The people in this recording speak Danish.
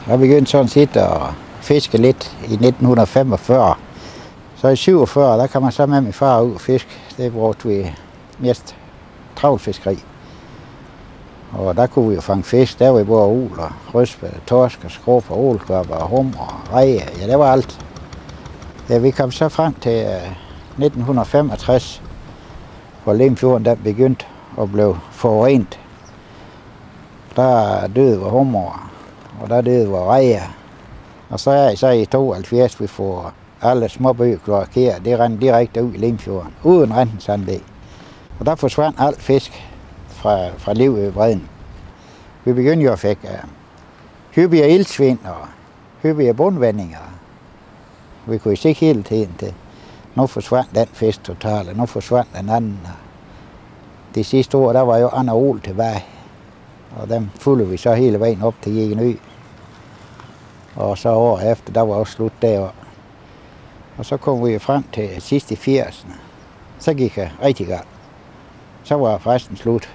Jeg begyndte sådan set at fiske lidt i 1945. Så i 47, der kan man så med min far ud og fiske. Det brugte vi mest travlfiskeri. Og der kunne vi jo fange fisk. Der var vi både ul og rødspætte, torsk og skrub og ålkopper og hummer og reje. Ja, det var alt. Ja, vi kom så frem til 1965, hvor Limfjorden den begyndte at blive forurenet. Der døde vores hummer, og der døde vores rejer. Og så er så i 72, vi får alle småbøger kloakeret. Det rendte direkte ud i Limfjorden, uden rensningsanlæg. Og der forsvandt alt fisk fra Livøbredden. Vi begyndte jo at fik hyppigere ildsvind og hyppigere bundvandinger. Vi kunne se hele tiden til. Nu forsvandt den fisk totalt, og nu forsvandt den anden. De sidste år, der var jo andre ål tilbage. Og dem fulgte vi så hele vejen op til Jegenø. Og så år efter, der var også slut deroppe. Og så kom vi frem til sidst i 80'erne. Så gik det rigtig godt. Så var festen slut.